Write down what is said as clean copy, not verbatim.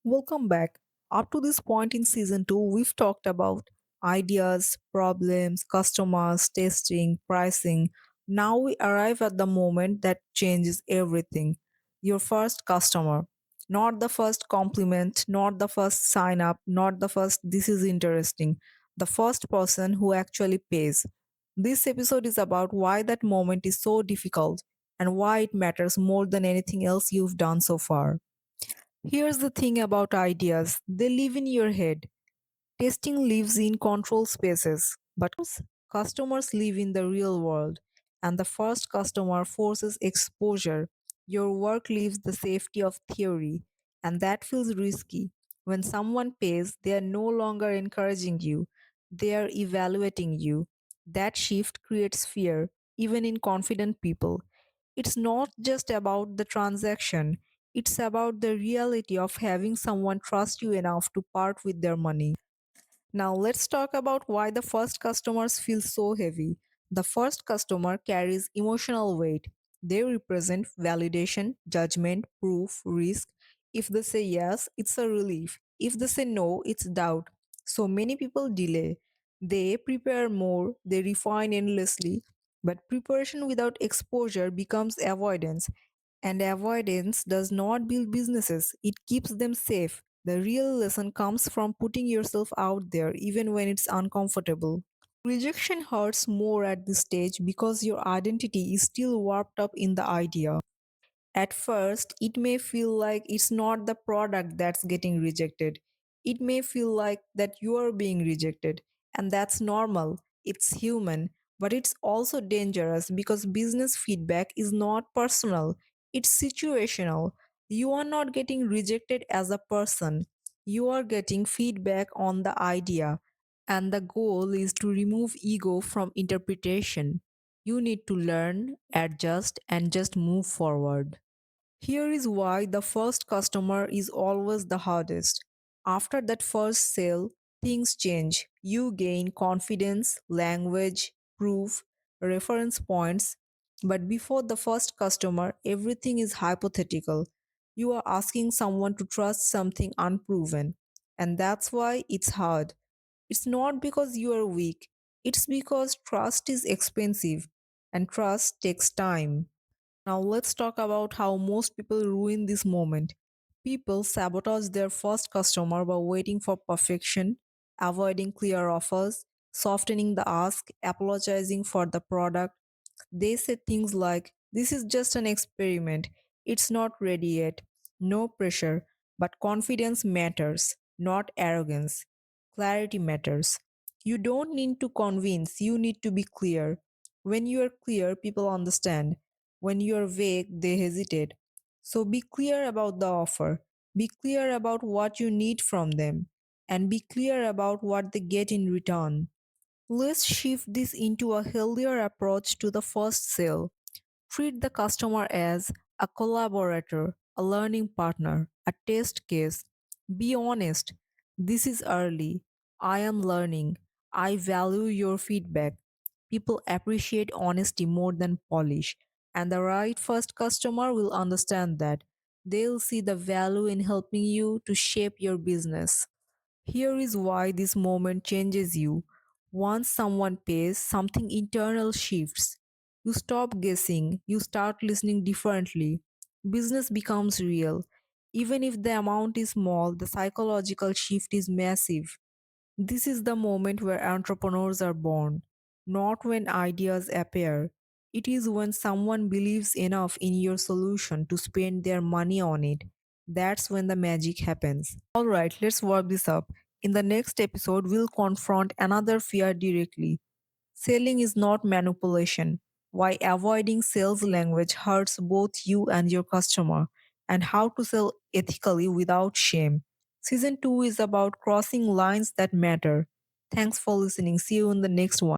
Welcome back. Up to this point in season 2, we've talked about ideas, problems, customers, testing, pricing. Now we arrive at the moment that changes everything. Your first customer. Not the first compliment, not the first sign up, not the first this is interesting. The first person who actually pays. This episode is about why that moment is so difficult and why it matters more than anything else you've done so far. Here's the thing about ideas, they live in your head. Testing lives in control spaces, but customers live in the real world, and the first customer forces exposure. Your work leaves the safety of theory, and that feels risky. When someone pays, they are no longer encouraging you, they are evaluating you. That shift creates fear, even in confident people. It's not just about the transaction, it's about the reality of having someone trust you enough to part with their money. Now, let's talk about why the first customers feel so heavy. The first customer carries emotional weight. They represent validation, judgment, proof, risk. If they say yes, it's a relief. If they say no, it's doubt. So many people delay. They prepare more, they refine endlessly. But preparation without exposure becomes avoidance. And avoidance does not build businesses, it keeps them safe. The real lesson comes from putting yourself out there even when it's uncomfortable. Rejection hurts more at this stage because your identity is still warped up in the idea. At first, it may feel like it's not the product that's getting rejected. It may feel like that you are being rejected, and that's normal. It's human, but it's also dangerous because business feedback is not personal, it's situational. You are not getting rejected as a person, you are getting feedback on the idea, and the goal is to remove ego from interpretation. You need to learn, adjust, and just move forward. Here is why the first customer is always the hardest. After that first sale, things change. You gain confidence, language, proof, reference points. But before the first customer, everything is hypothetical. You are asking someone to trust something unproven. And that's why it's hard. It's not because you are weak, it's because trust is expensive and trust takes time. Now, let's talk about how most people ruin this moment. People sabotage their first customer by waiting for perfection, avoiding clear offers, softening the ask, apologizing for the product. They say things like, "This is just an experiment, it's not ready yet." No pressure, but confidence matters, not arrogance. Clarity matters. You don't need to convince, you need to be clear. When you are clear, people understand. When you are vague, they hesitate. So be clear about the offer. Be clear about what you need from them. And be clear about what they get in return. Let's shift this into a healthier approach to the first sale. Treat the customer as a collaborator, a learning partner, a test case. Be honest. This is early. I am learning. I value your feedback. People appreciate honesty more than polish, and the right first customer will understand that. They'll see the value in helping you to shape your business. Here is why this moment changes you. Once someone pays, something internal shifts. You stop guessing, you start listening differently. Business becomes real. Even if the amount is small, the psychological shift is massive. This is the moment where entrepreneurs are born, not when ideas appear. It is when someone believes enough in your solution to spend their money on it. That's when the magic happens. Alright, let's wrap this up. In the next episode, we'll confront another fear directly. Selling is not manipulation. Why avoiding sales language hurts both you and your customer, and how to sell ethically without shame. Season 2 is about crossing lines that matter. Thanks for listening. See you in the next one.